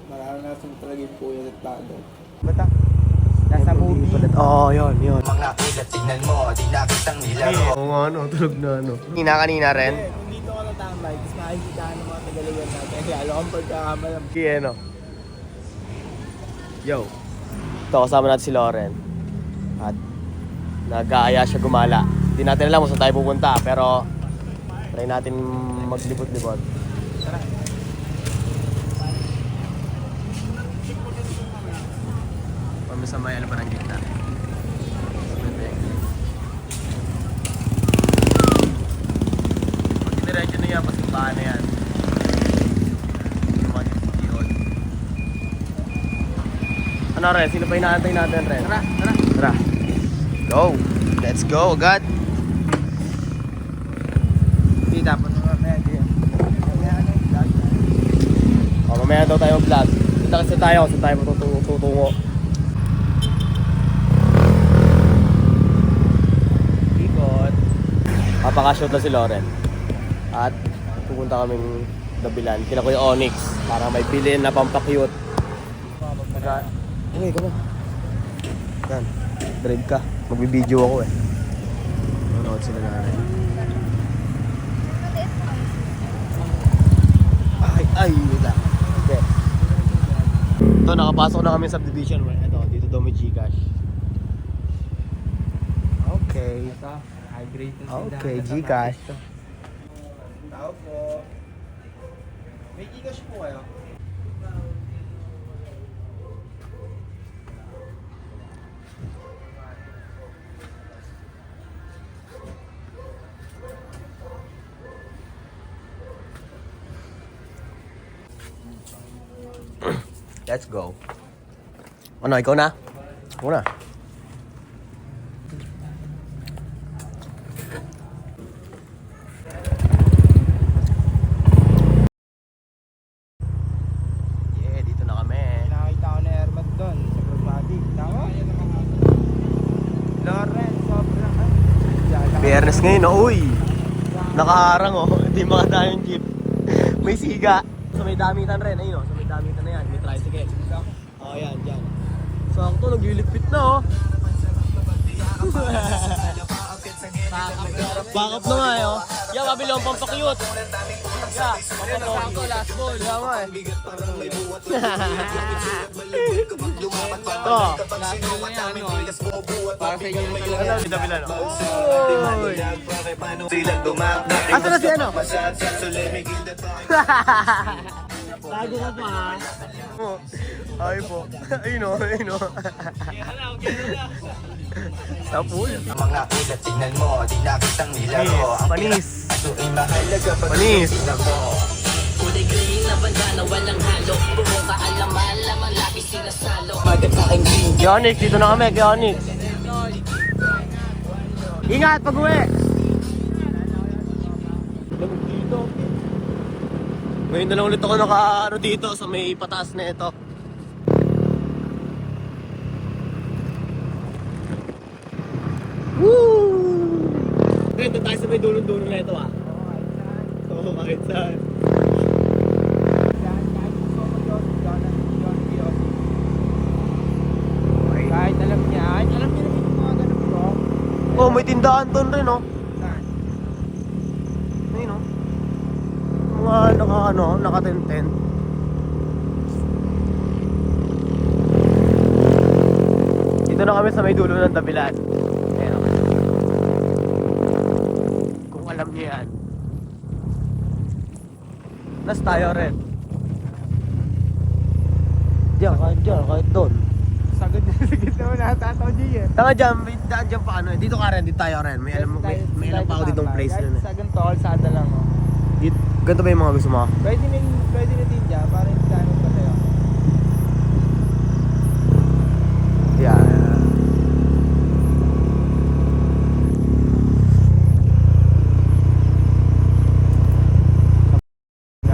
Naranasan ko talaga yung puyat at pagod. Bata? Nasa movie. Oo, yun. Mga kilat, tignan mo, di nakitang nilaro. Oo nga, tulog na Kanina rin? Kung dito ka natambay, tapos makikita ka ng mga tagalayan natin, lalo kang pagkakamalam. Kieno. Yo. Ito, kasama natin si Loren. At nag-aaya siya gumala. Hindi natin alam kung saan tayo pupunta, pero try natin maglibot-libot. Tara. Kami sa may ano pa ng gitna. Pag diretso na yan, mas bahan na yan. Ano Ren? Sino pa inaantay natin Ren? Tara. Go! Let's go agad! Hindi dapat naman na yan. Mamaya daw tayo vlog. Kita kasi tayo kung saan tayo tutungo. Ikot. Papakashoot na si Loren. At pupunta kaming Dabilan. Kila ko yung Onyx para may bilhin na pampakyut. Okay, come on. Yan. Drive ka. Magbibideo ako eh. Manood sila na rin. Ay, wait lang. Okay. Ito, nakapasok na kami sa subdivision. Ito, dito daw may Gcash. Okay. Ito, high grade na Okay, Gcash. Tao po. May Gcash po kayo? Let's go. Ano, ikaw na? Ako na. Yeah, dito na kami. Nakita ko na Hermat doon sa Pragmatic. Tama? Loren, sobrang Biyernes ngayon, uy! Nakaharang oh, hindi makadaan yung jeep. May siga. So may damitan rin, ayun oh. So may damitan na yan, may tricycle. Oh, yan, dyan. Sakto, nagliligpit na oh. Backup na nga eh oh. Yeah, mabili akong pampakyut. Yeah, pampakyut. Last ball. Yeah, mo eh. Ito. Para sa inyo na talaga. Ano, Dabilan oh. Uy! Asa na si ano? Bago ka pa ha? Ay po. Ayun o, ayun o. Sa pool. Mga kilat, tignan mo, di nakitang nilaro. Panis. Ito ay mahalaga pag Panis. tignan mo. Kulay green na banda na walang halo. Puro kaalaman, lamang labis sinasalo. Magkapaking green. Onyx, dito na kami, kay Onyx. Ingat pag uwi. Dito. Ngayon na lang ulit ako naka dito sa may pataas na ito. Woo! Ito tayo sa may dulo-dulo na ito ah. Oo, kahit saan. Kahit alam niya naman yung mga ganun bro. Oh, may tindahan doon rin oh. Saan? Ayun oh. Mga naka-tent-tent. Dito na kami sa may dulo ng Dabilan. Ayan oh. Kung alam niyo yan. Nas tayo rin. Diyan, kahit doon. Sagad na sa gitna mo natataw niya eh. Tama dyan, may daan dyan pa ano eh. Dito ka rin, dito tayo rin. May alam pa ako ditong place Kahit nun eh. sa ganito, kalsada lang oh. Ganito ba yung mga gusto mo? Pwede na din dyan, para hindi tayo magpatayo. Yeah.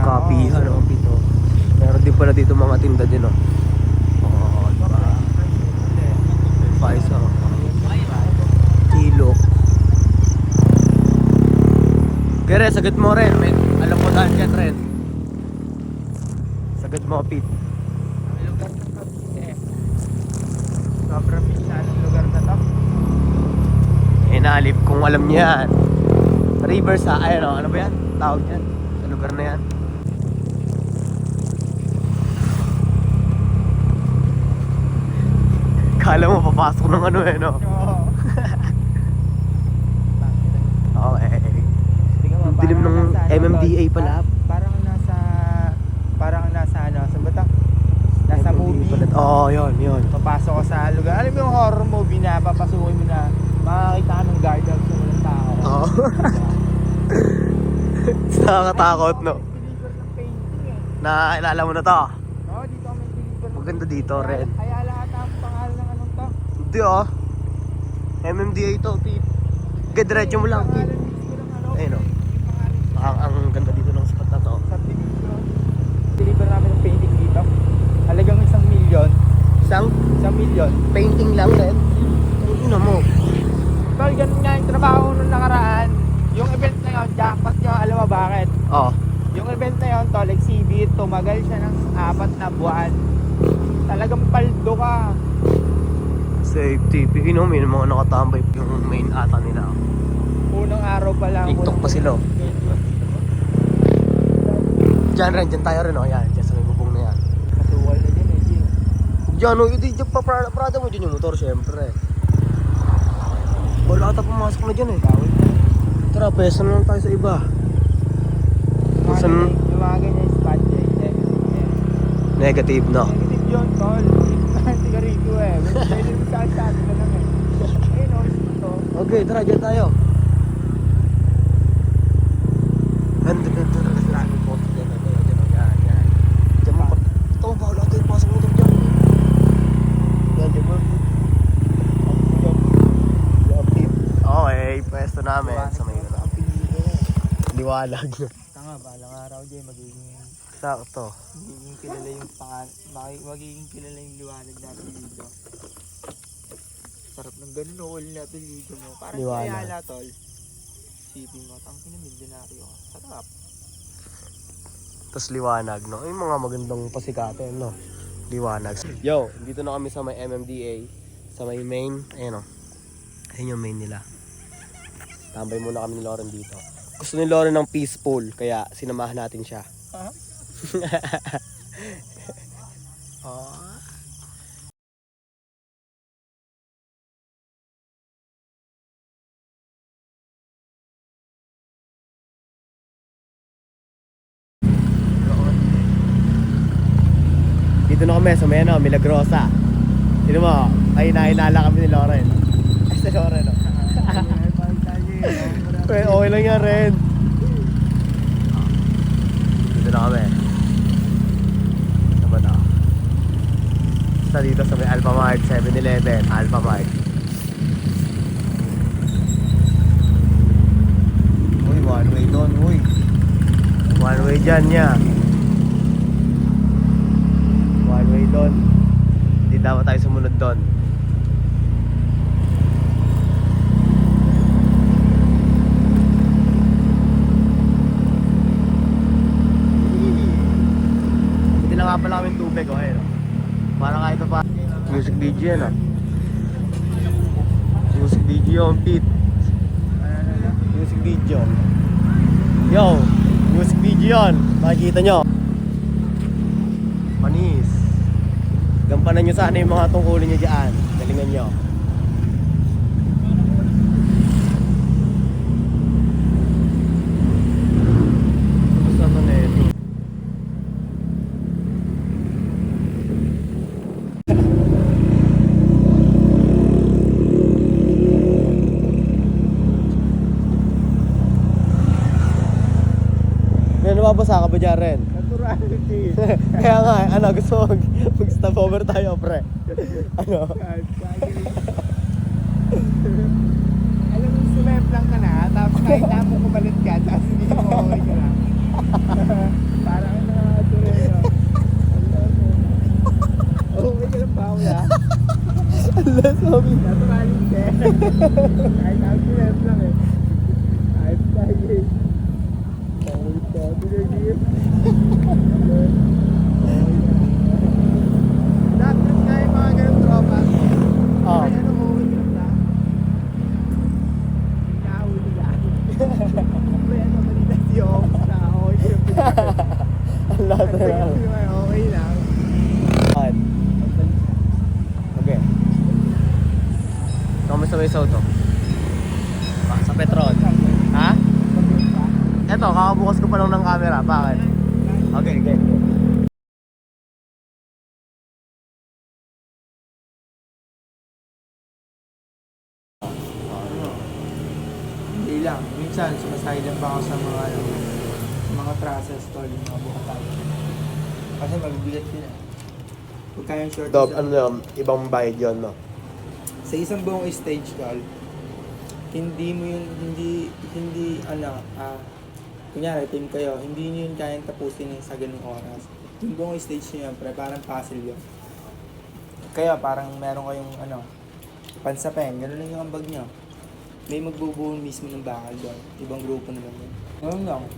Kapihan oh, pito. Meron din pala dito mga tinda din oh. Oo, diba? Paisa oh. Kilo. Kere, sagot mo rin. May alam mo daan dyan rin. Sagot mo, Pete. lugar ng Cavite. Sobrang pinsan ng lugar na to. Inaalip kung alam niyo yan. Rivers ha, ayun o, ano ba yan? Tawag yan, sa lugar na yan. Kala mo papasok ng ano eh, no? Oo. Okay. Tingnan mo, Ang dilim parang ng nasa ano, MMDA tol. pala. Parang nasa ano, saan ba to? Nasa movie. Oo, yun. Papasok ka sa lugar. Alam mo yung horror movie na papasukin mo na makakita ka ng guard dog sa walang tao. Oo. Nakakatakot, no? Deliver ng painting eh. Nailala mo na to. Oo, dito kami deliver. Maganda dito, red. Kaya lahat ang pangalan ng anong to. Hindi oh. MMDA to, Pete. Gadiretso mo lang, Pete. Pangalan mismo ng ano. Ayun, oh. Yung pangalan. Ang ganda dito ng spot na to. Sa deliver. Deliver namin ng painting dito. Halagang 1 million. Isang 1 million. painting lang rin. Ano mo? Tol, ganun nga yung trabaho nung nakaraan. Yung event na yun, jackpot yun. Alam mo bakit? Oh. Yung event na yun, tol, exhibit, tumagal siya ng 4 na buwan. Talagang paldo ka. Safety. May mga nakatambay yung main ata nila. Unang araw pa lang. TikTok pa sila. Diyan tayo rin oh. Yan, dyan sa may bubong na yan. Kasuwal na dyan eh, Gio. Diyan oh, hindi dyan pa Prada mo dyan yung motor syempre. Wala ata pumasok na dyan eh. Bawal na. Tara, pesa na lang tayo sa iba. Saan? Yung mga ganyan spot check. Negative no. Negative yun, tol. Hindi ka rito eh. Pwede mo sa chat ka lang eh. Ayun oh, ito. Okay, tara, dyan tayo. Ganda. Maraming photo dyan. Yan. Diyan mo. Ito, bahala tayo. Pasok mo dyan. Yan, dyan mo. Okay, pwesto namin sa may liwalag. Tanga, balang araw dyan, magiging Sakto. kilala yung magiging kilala yung liwanag natin dito. Sarap ng ganun, all natin dito mo. Parang Liwanag. kayala, tol. Sipin mo, tang pinamiljonaryo. Sarap. Tapos liwanag, no? Yung mga magandang pasikatin, no? Liwanag. Yo, dito na kami sa may MMDA. Sa may main. Ayan, no? Ayun yung main nila. Tambay muna kami ni Lauren dito. Gusto ni Lauren ng peaceful, kaya sinamahan natin siya. Oh. Dito na kami sa may ano, Milagrosa. Sino mo? Ay, nahinala kami ni Lauren. Ay, si Lauren, no? Okay lang yan, Ren. Dito na kami. Saba na. Basta dito sa may Alphamart, 7-Eleven, Alphamart. Uy, one way doon, uy. One way dyan niya. One way doon. Hindi dapat tayo sumunod doon. Hindi na nga pala kami tubig, oh, ayun. Para kahit pa music video yan, ah. Music video yung Pete. Music video. Yo, music video yun. Makikita nyo. Panis. Gampanan nyo sana yung mga tungkulin nyo dyan. Galingan nyo. Basta ito na ito. Nababasa ka ba dyan, Ren? Naturality. Kaya nga, ano, gusto mo mag-stop over tayo, pre. Ano? Alam mo, sumemplang ka na, tapos kahit na mo kumalit ka, tapos hindi mo okay ka na. Parang ano na tuloy, no? Okay ka lang ba ako, ya? Allah, sabi. Naturality. Kahit na sumemplang eh. Kahit tayo eh. Oh, sabi na, Gio. may sauto? Sa Petron. Ha? Eto, kakabukas ko pa lang ng camera. Bakit? Okay, okay. Hindi lang. Minsan, sumasay lang ba ako sa mga, mga trusses tol, yung mga bukatan. Kasi mabibigat yun eh. Huwag kayong short Dob, ano yun, ibang bayad yun, no? sa isang buong stage tol, hindi mo yun, kunyari, team kayo, hindi nyo yun kayang tapusin sa ganung oras. Yung buong stage nyo yun, pre, parang puzzle yun. Kaya parang meron kayong, pansapeng, gano'n lang yung ambag nyo. May magbubuo mismo ng bakal doon. Ibang grupo naman yun. Ngayon lang.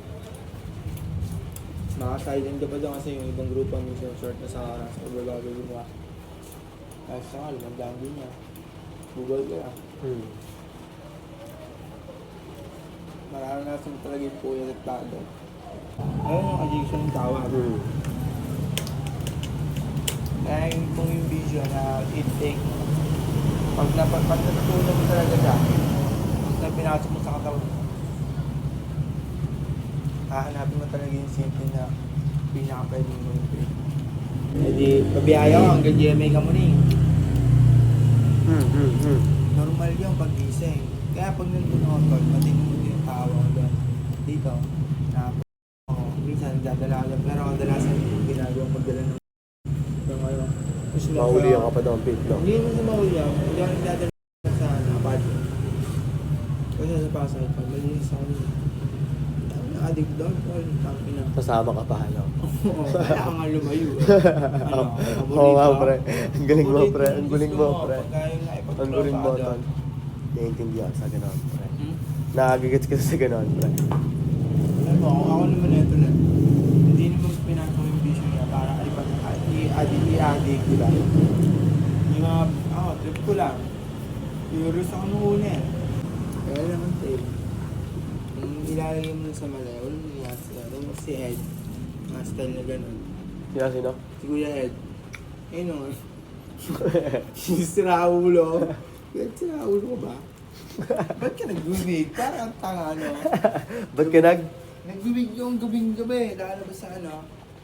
Maka-silent ka pa doon kasi yung ibang grupo minsan short na sa oras. Pagbabago yung mga. Kahit sa nga, lumandaan din niya. Google ka lang. Mararanasan mo talaga yung puyat at bago. Ayun yung addiction ng tawag. Kaya kung yung video na intake mo, pag natutunan mo talaga siya, na pinasok mo sa katawan, hahanapin mo talaga yung simple na pinaka-pwede mo yung break. Hindi, pabiyaya ko hanggang GMA ka mo na eh. Normal yung pag-gising. Kaya pag nandun ako tol, matingin mo yung tawa ko doon. Dito, minsan dadalaga, pero kadalasan yung ginagawa magdala ng ngayon. Mahuli ka pa doon, Pete, no? Hindi mo sa mahuli ako. Hindi ako nagdadala sa apartment. Kasi sa pasay pa, malinis ako niya. Na-addict doon, tol. Tangina. Kasama ka pa, no? Oo, kaya ka nga lumayo. Oo nga, pre. Ang galing mo, pre. Ang galing mo, pre. Ang galing mo, tol. Naiintindihan sa gano'n, pre. Nakagigits ka sa gano'n, pre. Alam mo, ako naman ito na. Hindi naman pinasok yung vision niya para i-addict, di ba? Yung mga, trip ko lang. Curious ako nung una eh. Kaya naman, tayo. Kung ilalagay mo sa malay, walang nangyari sila. Tapos si Ed, mga style na gano'n. Sino, sino? Si Kuya Ed. Ayun o. Yung siraulo. Kuya, siraulo ko ba? Ba't ka nag-wig? Parang ang tanga, no? Ba't ka Nag-wig yung gabing gabi. Lalabas sa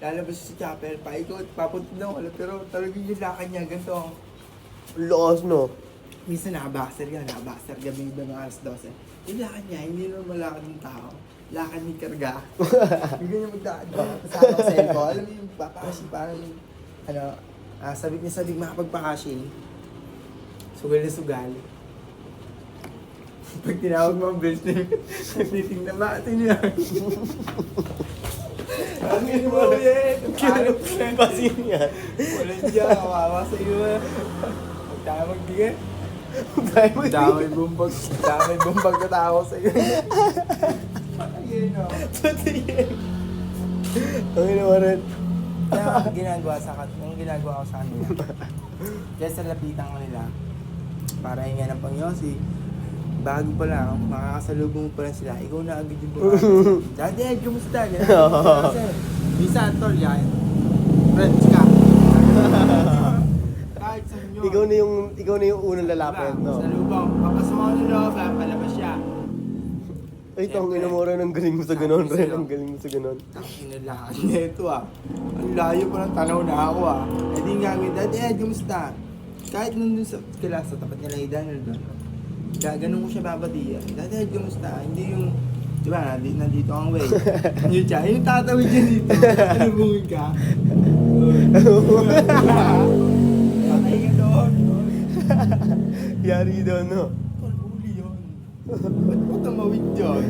lalabas sa chapel. Paikot, papunta daw. Pero talagang yung lakad niya, ganito. Lakas, no? Minsan nakabaster gabi ba mga alas 12. Yung lakad niya, hindi naman malakad ng tao. Lakad ni Karga. Yung ganyan magdaan. Kasama ko sa elko. Alam mo yung papakashi, parang sabik niya sabik makapagpakashi. Sugal na sugal. Pag tinawag mo ang best name, titingnan ba? Sino yan? Ang yun mo yan! Pasin yan. Walang dyan, kawawa sa iyo. Huwag tayo magbigay. Damay bumbag na tao sa iyo. Ayun o. Ang ino rin. Kaya ang ginagawa ko sa kanila. Kaya sa lapitan ko nila, para hinga ng pangyosi, bago pa lang, makakasalubong pa lang sila, ikaw na agad yung bukas. Dati, kumusta? Kasi, minsan, tol, yan. Friends ka. Kahit sa inyo. Ikaw na yung unang lalapit, no? Sa lubong, papasok ako ng loob, palabas siya. Ay, tong inamura ng galing mo sa ganon, Ren. Ang galing mo sa ganon. Inalakan niya ito Ang layo pa ng tanaw na ako Eh di nga gawin, Dad Ed, kamusta? Kahit nandun sa class, sa tapat nila yung Daniel doon. Ganun ko siya babatiya. Dad Ed, kamusta? Hindi yung, di ba, nandito ang way. Yun siya, yung tatawid niya dito. Alubungin ka. Patay ka doon. Yari doon, no? Tol, uli yun. Ba't mo tumawid yun?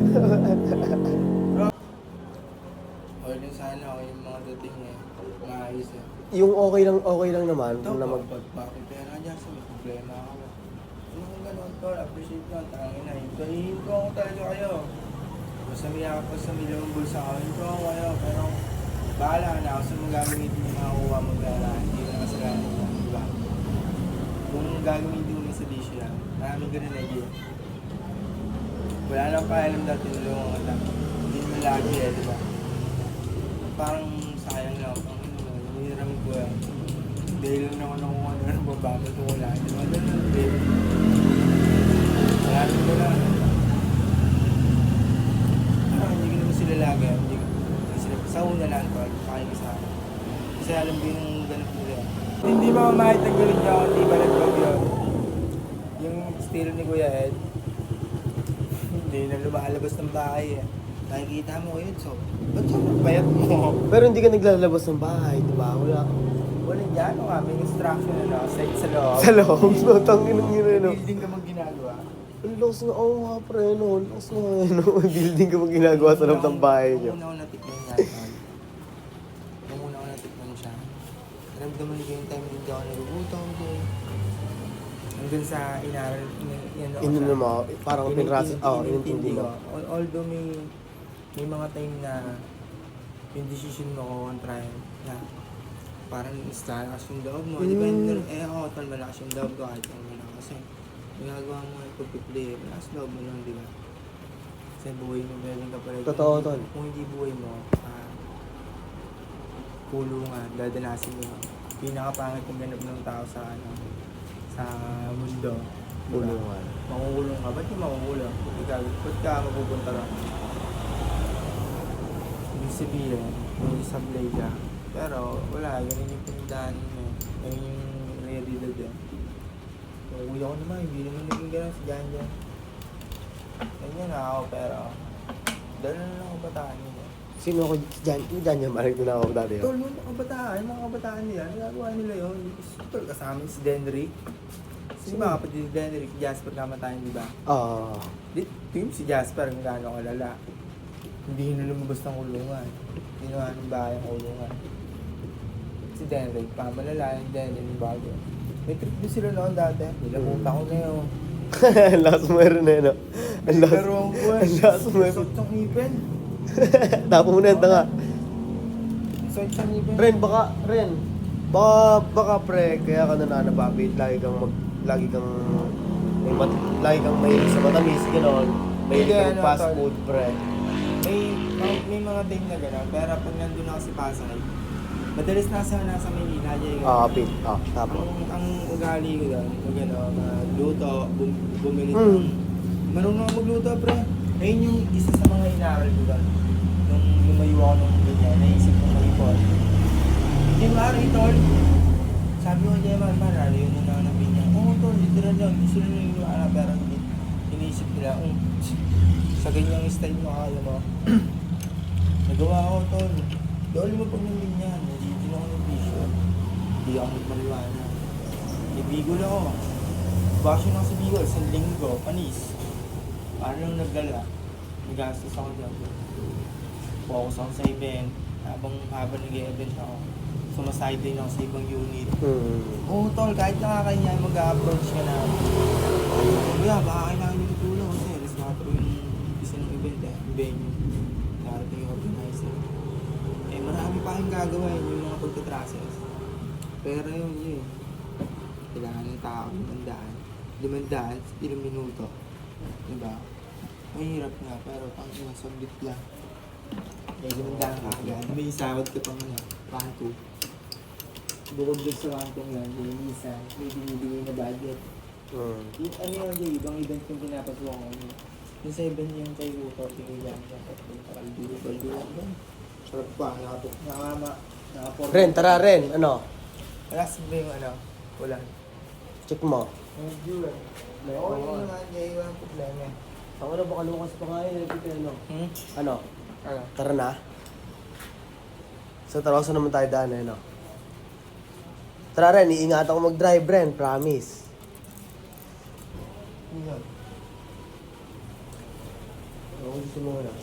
O, yun sana ako yung mga dating niya. Maayos eh. Yung okay lang naman. Ito, Na bakit pera dyan sa may problema ako. Ano kung gano'n tol, appreciate lang, tangin na. Hinto ako talaga kayo. Basta may limang bulsa ako, hinto ako kayo. Pero bahala na ako sa mga gagamitin yung makakuha mo pera. Hindi ko na kasalanan mo, di ba? Kung gagamitin mo sa bisyo lang, maraming ganun na idea. Wala nang paalam dati nilungan ka lang. Hindi mo lagi di ba? Parang sayang lang. Hiramin ko yan. Dahil lang naman ako ano ng babago ito wala. Di ba? Ganun, babe. sabi ko na, hindi ko naman sila lagi. Hindi sila, sa una lang to, pakinggan sa akin. Kasi alam ko yung ganap nila. Hindi mamamahit ang gulod niya ako, hindi ba nag-vlog yun? Yung estilo ni Kuya Ed, hindi na lumalabas ng bahay eh. Nakikita mo yun, so, ba't siya magbayat mo? Pero hindi ka naglalabas ng bahay, di ba? Wala. Wala dyan, ano nga, may instruction sa loob. Sa loob, no? Tangin ng yun, no? Building ka mag ginagawa. Ang lakas na, oo nga, pre, no? Ang lakas na, no? Building ka mag ginagawa sa loob ng bahay niyo. Nung una ako natikman niya, nung una ako natikman siya, naramdaman ko yung time na hindi ako nagugutom, hanggang sa inaral, Ino na mo, parang pinrasis, inintindi inintindi ko. mo. Although may mga time na yung decision mo ko kontra yun, na parang malakas yung loob mo. Di ba ako, tal malakas yung loob ko kahit ano na kasi ginagawa mo yung pagpiplay, malakas loob mo lang, di ba? Kasi buhay mo, meron ka pala. Totoo, tol. Kung hindi buhay mo, kulungan, dadanasin mo. Pinakapangit yung ganap ng tao sa sa mundo. Diba? Kulungan. Makukulong ka. Ba't yung makukulong? Ba't ka mapupunta lang? Ibig sabihin, may isablay ka. Pero wala, ganun yung pinagdaan mo. Ganun yung realidad eh. Kung kuya ko naman, hindi naman naging ganun si Jan Jan. Ganyan na ako, pero dahil na lang ako bataan nila. Sino ako dyan? Dyan yung marig na ako dati. Tol, yung mga kabataan nila, nagagawa nila yun. Tol, kasama si Denrick. Si mga kapatid ni Denrick, Jasper kamatayan, di ba? Oo. Team si Jasper, kung gaano kalala. Hindi na lumabas ng kulungan. Ginawa ng bahay ang kulungan. Si Denrick, pamalala, yung Denrick, yung bago. May trip din sila noon dati. Nilapunta ko na yun. Ang lakas mo rin eh, no? Ang lakas Pero ang lakas mo rin. Sot ng ipin. Tapo mo na yung tanga. Sot ng ipin. Baka pre, kaya ka nananababit, lagi kang mahilig sa matamis, gano'n. Mahilig Hindi, kang ano, fast tol. food, pre. May mga time na gano'n, pero pag nandun ako si Pasay, madalas nasa Maynila, Pit. Tapo. ang ugali ko doon, gano'n, luto, bumili Mm. ng... Marunong ako magluto, pre. Ayun yung isa sa mga inaral ko doon. Nung lumayo ako nung ganyan, naisip kong mag-ipon. Hindi maaari, tol. Sabi ko, Jeman, marami yun muna ako ng binya. Oo, tol, literal lang. Gusto nila yung luana, pero hindi. Iniisip nila, sa ganyang style mo kaya mo. Nagawa ako, tol. Doon mo pag ng binya. Nagiging ako ng bisyo. Hindi ako nagmaliwana. Ibigol ako. Basyo lang sa Bigol, sa linggo, panis. Paano lang naglala? Nagastos ako dyan. Focus ako sa event. Habang nag-e-event ako, sumaside din ako sa ibang unit. Oo, tol, kahit nakakanya, mag-a-approach ka na. Kuya, baka kailangan yung tulong kasi alas 4 yung isa ng event yung venue. Darating yung organizer. Marami pa kayong gagawin yung mga pagtatrases. Pero yun. Kailangan ng tao, 500, ilang minuto. Diba? Mahirap nga, pero pang saglit lang. 500 ka agad. May isawad ka pang panto. Bukod doon sa pantong yan, yung isa, may binibigay na budget. Yung ibang event yung pinapagawa ko. Yung 7 yung kay Luto, tingin yan. Kaldulo. Sarap pa, nakaporma. Ren, tara Ren, ano? Wala ba yung wala. Check mo. Medyo Oo naman, kaya walang problema. Ako na baka lukas pa nga yun, ano? Ano? Ano? Tara na. Sa Tarosa naman tayo daan, ano? Tara Ren, iingatan ko mag-drive Ren, promise. Yun. Ano gusto mo na?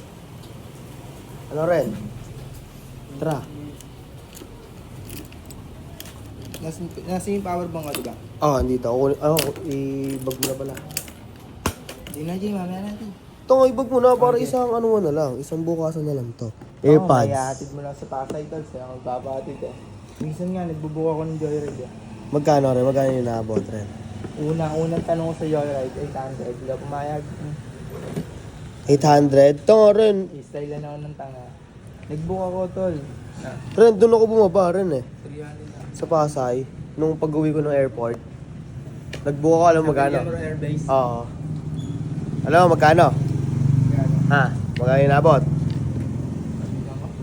Ano Ren? Tara. Nasa yung power bank ka, diba? Andito. I-bag mo na pala. Hindi na, Jay, mamaya natin. Ito nga, i-bag mo na para Okay. isang ano mo na lang. Isang bukasan na lang to. May AirPods. hatid mo lang sa Pasay, tol. Kaya ako magpapahatid eh. Minsan nga, nagbubuka ako ng Joyride eh. Magkano Ren? Magkano yung naabot Ren? Unang tanong ko sa Joyride, 800. Hindi ako pumayag. 800? Ito nga Ren. I-style na ako ng tanga. Nagbuka ko, tol. Ren, doon ako bumaba Ren eh. 300 lang. Sa Pasay. Nung pag-uwi ko ng airport. Nagbuka ko alam magkano. Sa Airbase. Oo. Hello, magkano? Ha? Magkano inabot?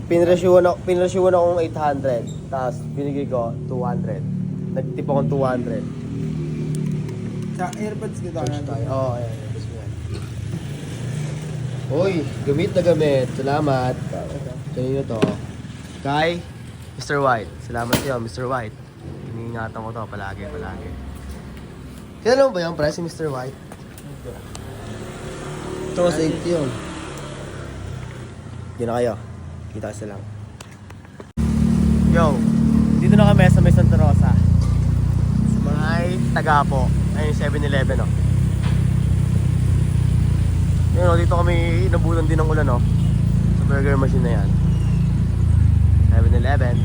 Pinresyuhan akong 800. Tapos binigay ko 200. Nagtip akong 200. Sa airpods kita na tayo. Oo, ayan. Gusto mo yan. Uy, gamit na gamit. Salamat. Kanino to? Kay Mr. White. Salamat sa'yo, Mr. White. Iniingatan ko to palagi. Kailan mo ba yung price si Mr. White? Ito, sa 80 yun. Diyan na kayo. Kita kasi lang. Yo, dito na kami sa may Santa Rosa. Sa may Tagapo. Ayun, 7-Eleven, oh. Ayun, oh, dito kami inabutan din ng ulan, oh. Sa burger machine na yan. 7-Eleven.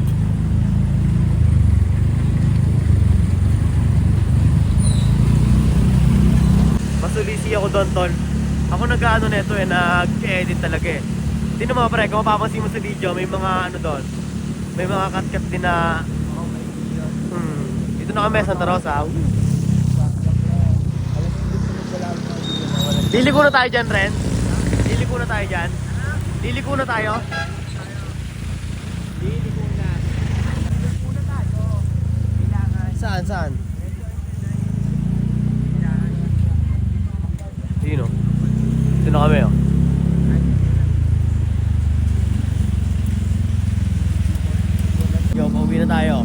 Masulisi ako doon, tol. Ako nag-ano neto nag-edit talaga eh. Hindi naman pre, kung mapapansin mo sa video, may mga ano doon. May mga cut-cut din na... Dito na kami, Santa Rosa. Liliko na tayo dyan, Ren. Liliko na tayo dyan. Liliko na tayo. Saan? Dino. Dito na kami, oh. Yo, pauwi na tayo.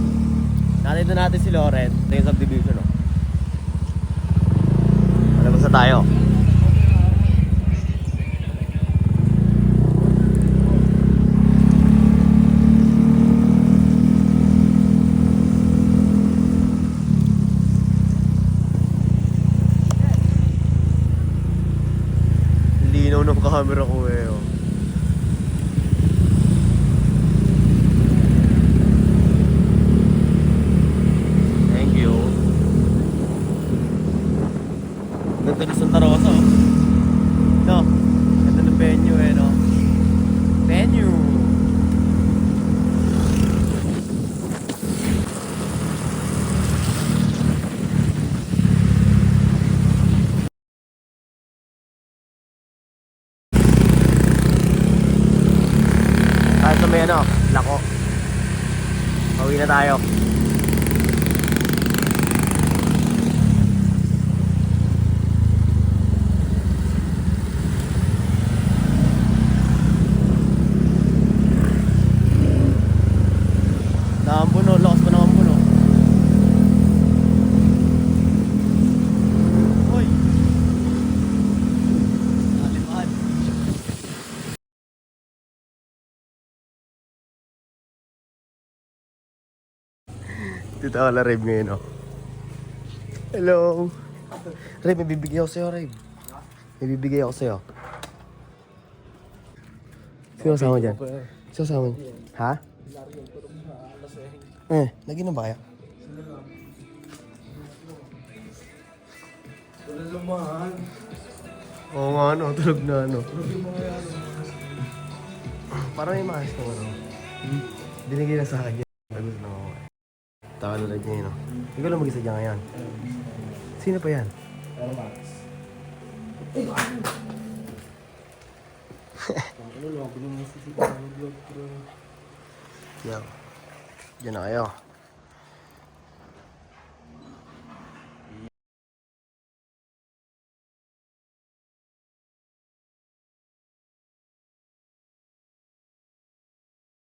Nandito natin si Loren. Ito yung subdivision, oh. Malabas na tayo. Linaw ng camera ko eh, oh. Thank you. Ganda ng Santa Rosa, oh. No, ganda ng venue eh, no. Venue. Kahit sa may ano, lako. Pauwi na tayo. Nakampuno, lakas pa nakampuno. Hoy! Aliman. Dito ako na Rave ngayon, oh. Hello! Rave, may bibigay ako sa'yo, Rave. May bibigay ako sa'yo. Sino kasama dyan? Sino kasama dyan? Ha? Lagi na ba kaya? Wala lumahan. Oo nga, ano, tulog na, ano. Parang may maayos na, ano. Binigay na sa akin yan. Gusto na ako. Taka na rin niya, no. Ikaw lang mag-isa dyan ngayon. Sino pa yan? Pero Max. Ano, labo nung nasisigaw ng vlog, bro. Yo. Diyan na kayo.